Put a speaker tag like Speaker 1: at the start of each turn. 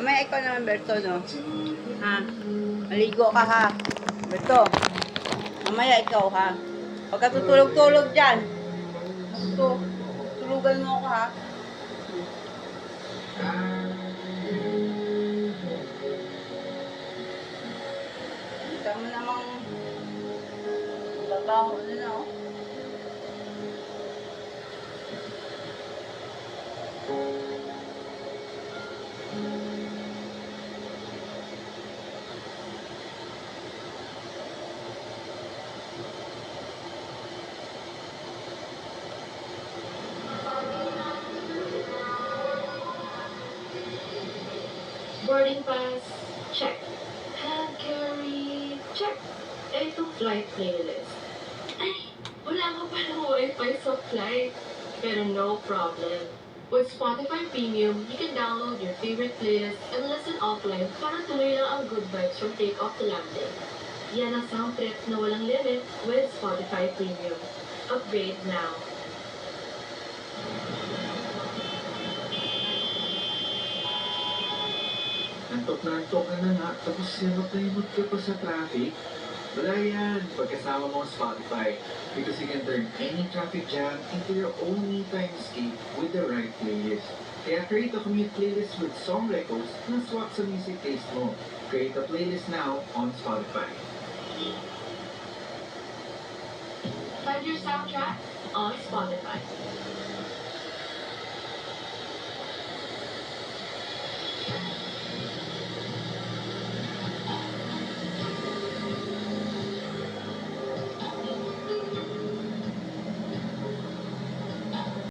Speaker 1: Mamaya ikaw naman, Berto, no? Ha? Maligo ka, ha? Berto, mamaya ikaw, ha? Huwag ka tutulog-tulog dyan. Tulugan mo ako, ha? Kita mo namang babaho na, oh.
Speaker 2: Boarding pass, check. Hand carry, check. Ito flight playlist. Ay, wala nga palang wifi sa flight. Pero no problem. With Spotify Premium, you can download your favorite playlist and listen offline para tuloy lang ang good vibes from takeoff to landing. Yan ang sound trip na walang limit with Spotify Premium. Upgrade now.
Speaker 3: Antok ka na nga, tapos sinot ka pa sa traffic. Wala yan, pagkasama mo ang Spotify. Because you can turn any traffic jam into your own me-time escape with the right playlist. Kaya create a commute playlist with song records na swak sa music taste mo. Create a playlist now on Spotify.
Speaker 2: Find your soundtrack on Spotify.